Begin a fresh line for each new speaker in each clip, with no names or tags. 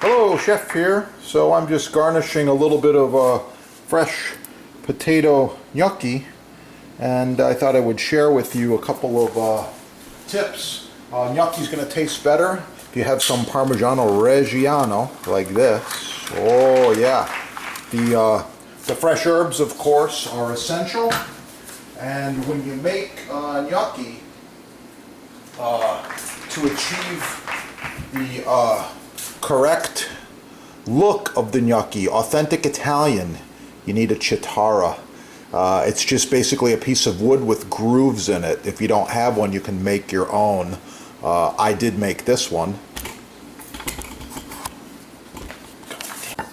Hello, Chef here. So I'm just garnishing a little bit of fresh potato gnocchi, and I thought I would share with you a couple of tips. Gnocchi is going to taste better if you have some Parmigiano Reggiano like this. Oh yeah, the fresh herbs, of course, are essential. And when you make gnocchi, to achieve the correct look of the gnocchi, authentic Italian, you need a chitarra. It's just basically a piece of wood with grooves in it. If you don't have one, you can make your own. I did make this one.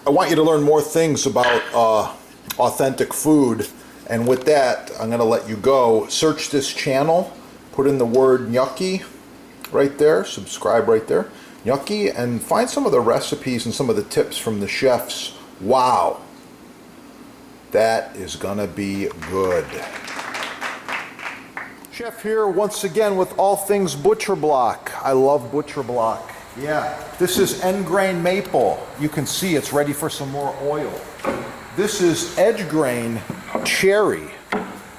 I want you to learn more things about authentic food, and with that, I'm going to let you go. Search this channel, put in the word gnocchi right there, subscribe right there, gnocchi, and find some of the recipes and some of the tips from the chefs. Wow, that is gonna be good. Chef here once again with all things butcher block. I love butcher block. Yeah, this is end grain maple. You can see it's ready for some more oil. This is edge grain cherry.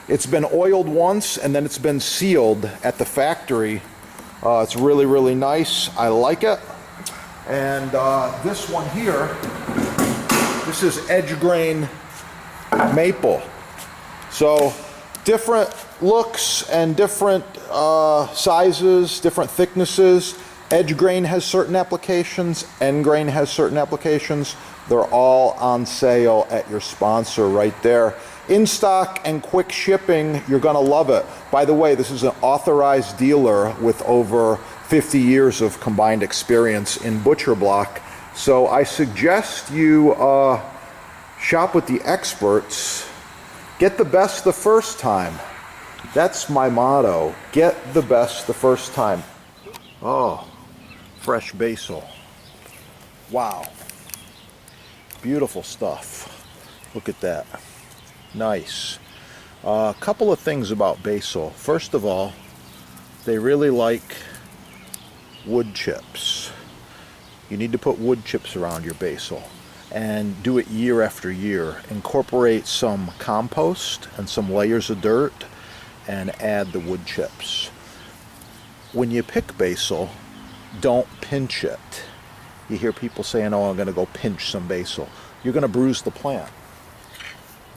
It's been oiled once and then it's been sealed at the factory. It's really, really nice. I like it. And this one here, this is edge grain maple. So different looks and different sizes, different thicknesses. Edge grain has certain applications, end grain has certain applications. They're all on sale at your sponsor right there. In stock and quick shipping, you're gonna love it. By the way, this is an authorized dealer with over 50 years of combined experience in butcher block. So I suggest you shop with the experts. Get the best the first time. That's my motto. Get the best the first time. Oh, fresh basil. Wow. Beautiful stuff. Look at that. Nice. A couple of things about basil. First of all, they really like wood chips. You need to put wood chips around your basil and do it year after year. Incorporate some compost and some layers of dirt and add the wood chips. When you pick basil, don't pinch it. You hear people saying, oh, I'm going to go pinch some basil. You're going to bruise the plant.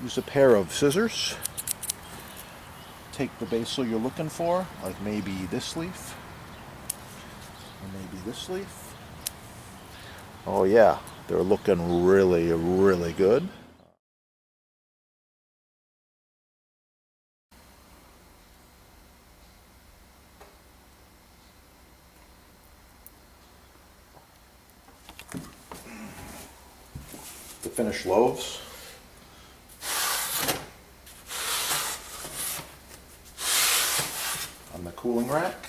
Use a pair of scissors. Take the basil you're looking for, like maybe this leaf, or maybe this leaf. Oh yeah, they're looking really, really good. The finished loaves. On the cooling rack.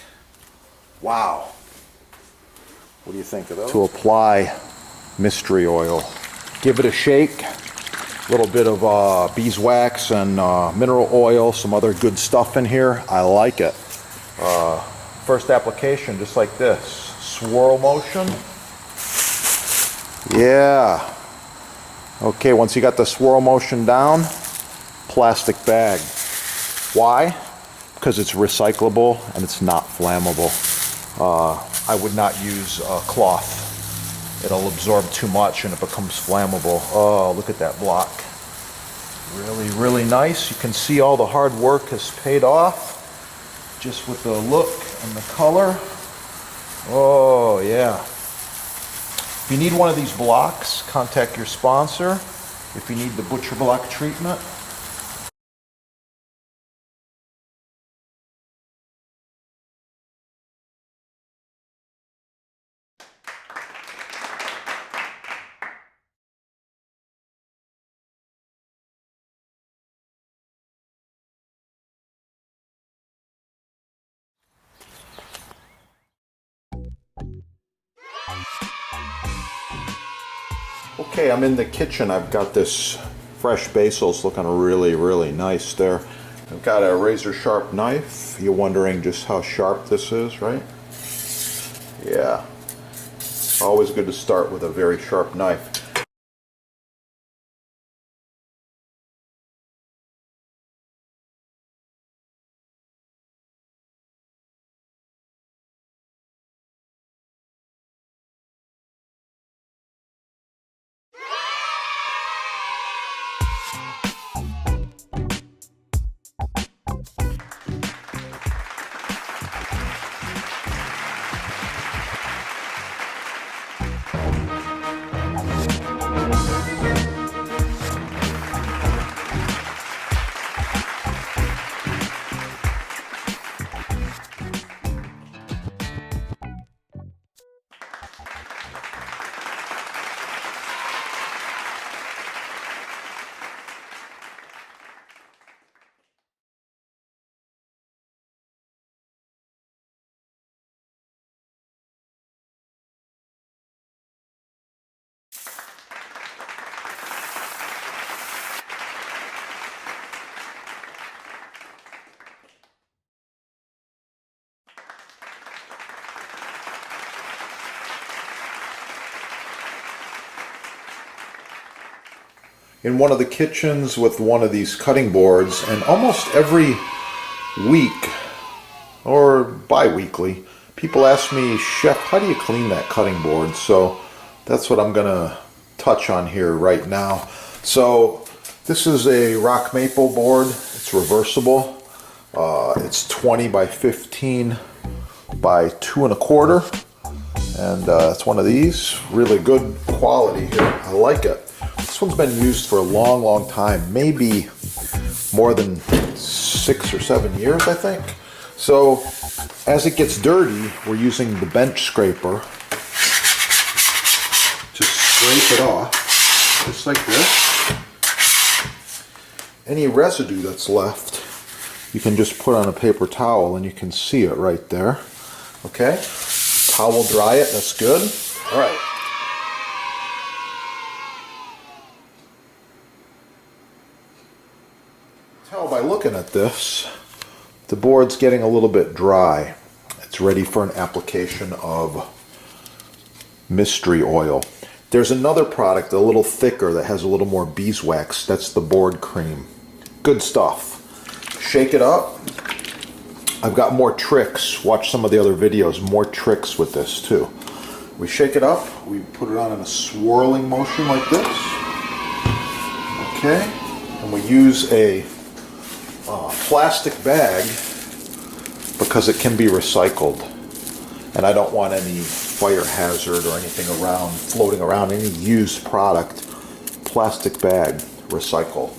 Wow. What do you think of those? To apply mystery oil. Give it a shake. A little bit of beeswax and mineral oil, some other good stuff in here. I like it. First application, just like this. Swirl motion. Yeah. Okay, once you got the swirl motion down, plastic bag. Why? Because it's recyclable and it's not flammable. I would not use cloth. It'll absorb too much and it becomes flammable. Oh, look at that block. Really, really nice. You can see all the hard work has paid off just with the look and the color. Oh, yeah. If you need one of these blocks, contact your sponsor. If you need the butcher block treatment, okay, I'm in the kitchen. I've got this fresh basil's looking really, really nice there. I've got a razor sharp knife. You're wondering just how sharp this is, right? Yeah. Always good to start with a very sharp knife. In one of the kitchens with one of these cutting boards, and almost every week or bi-weekly people ask me, Chef, how do you clean that cutting board? So that's what I'm gonna touch on here right now. So this is a rock maple board. It's reversible. It's 20 by 15 by 2 1/4, and it's one of these. Really good quality here. I like it. This one's been used for a long time, maybe more than 6 or 7 years, I think. So as it gets dirty, we're using the bench scraper to scrape it off, just like this. Any residue that's left, you can just put on a paper towel and you can see it right there. Okay, towel dry it, that's good. All right. Tell by looking at this, the board's getting a little bit dry. It's ready for an application of mystery oil. There's another product, a little thicker, that has a little more beeswax. That's the board cream. Good stuff. Shake it up. I've got more tricks. Watch some of the other videos. More tricks with this too. We shake it up. We put it on in a swirling motion like this. Okay. And we use a plastic bag because it can be recycled, and I don't want any fire hazard or anything around, floating around, any used product. Plastic bag, recycle.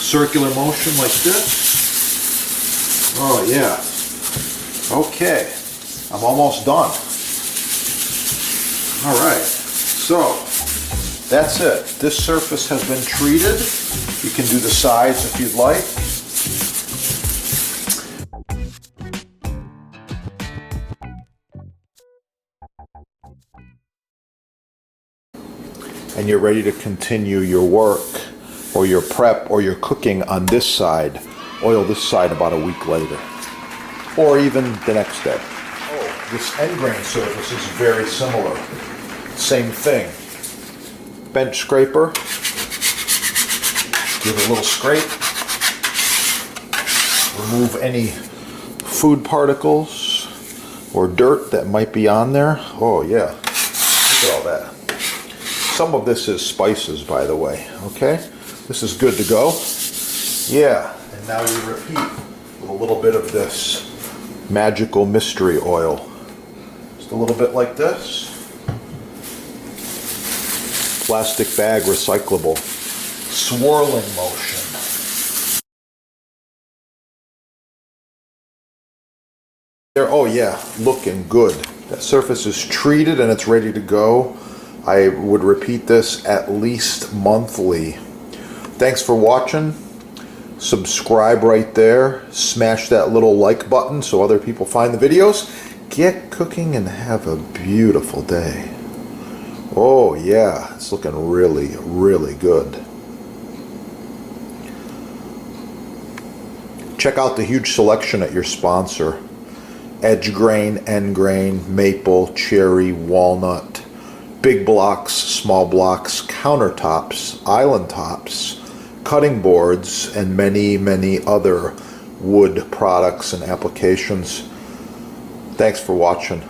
Circular motion like this. Oh yeah. Okay, I'm almost done. All right, so that's it. This surface has been treated. You can do the sides if you'd like. And you're ready to continue your work or your prep or your cooking on this side. Oil this side about a week later, or even the next day. Oh, this end grain surface is very similar. Same thing. Bench scraper. Give it a little scrape. Remove any food particles or dirt that might be on there. Oh yeah, look at all that. Some of this is spices, by the way, okay? This is good to go. Yeah, and now we repeat with a little bit of this magical mystery oil. Just a little bit like this. Plastic bag, recyclable. Swirling motion. There, oh yeah, looking good. That surface is treated and it's ready to go. I would repeat this at least monthly. Thanks for watching. Subscribe right there. Smash that little like button so other people find the videos. Get cooking and have a beautiful day. Oh yeah, it's looking really, really good. Check out the huge selection at your sponsor. edge grain, end grain, maple, cherry, walnut, big blocks, small blocks, countertops, island tops, cutting boards, and many, many other wood products and applications. Thanks for watching.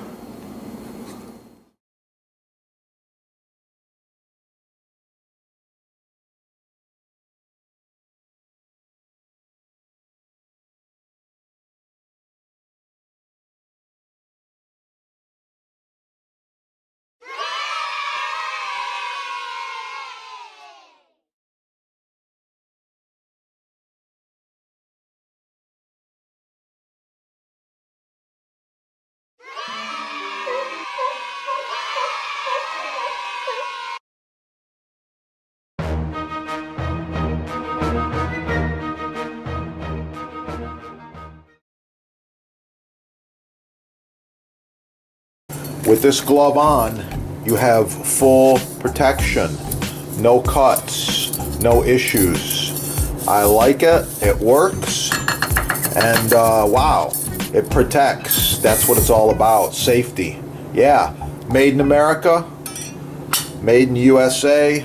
With this glove on, you have full protection, no cuts, no issues. I like it, it works, and wow, it protects. That's what it's all about, safety. Yeah, made in America, made in USA,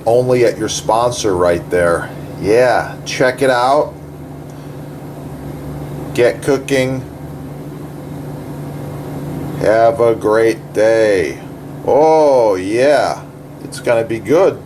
only at your sponsor right there. Yeah, check it out. Get cooking. Have a great day. Oh yeah, it's gonna be good.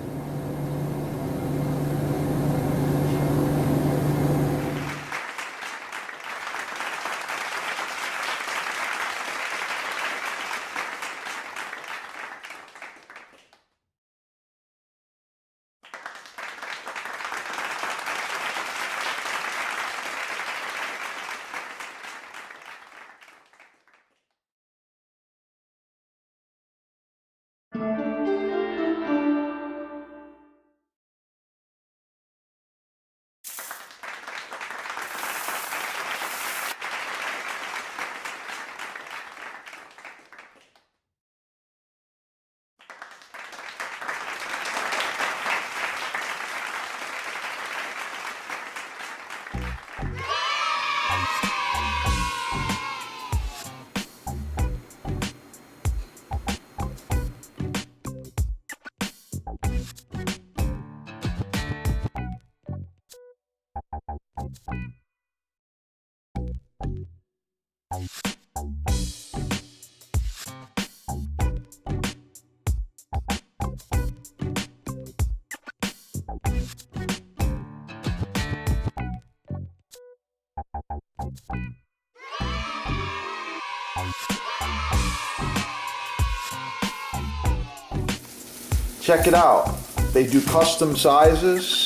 Check it out. They do custom sizes.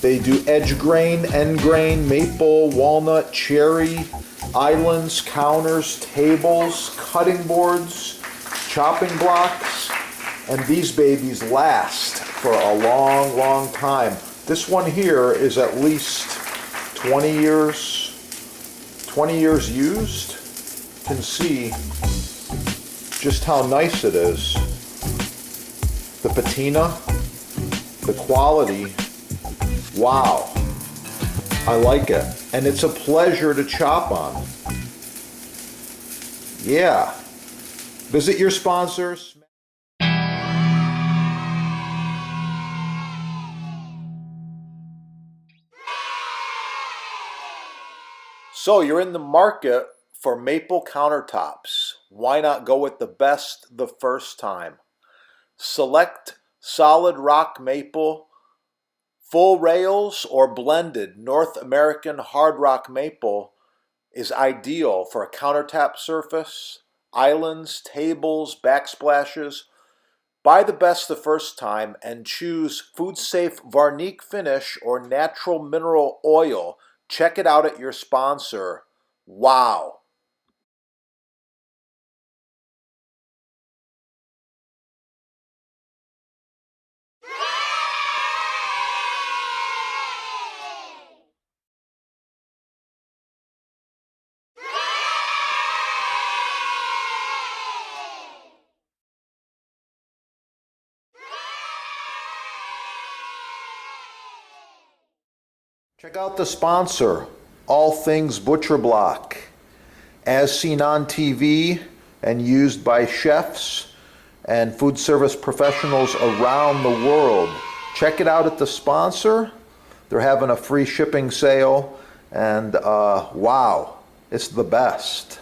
They do edge grain, end grain, maple, walnut, cherry, islands, counters, tables, cutting boards, chopping blocks, and these babies last for a long, long time. This one here is at least 20 years used. You can see just how nice it is. The patina, the quality, wow, I like it. And it's a pleasure to chop on. Yeah, visit your sponsors. So you're in the market for maple countertops. Why not go with the best the first time? Select solid rock maple, full rails, or blended North American hard rock maple is ideal for a countertop surface, islands, tables, backsplashes. Buy the best the first time and choose food safe Varnique finish or natural mineral oil. Check it out at your sponsor. Wow. Check out the sponsor, All Things Butcher Block. as seen on TV and used by chefs and food service professionals around the world. Check it out at the sponsor. They're having a free shipping sale, and wow, it's the best.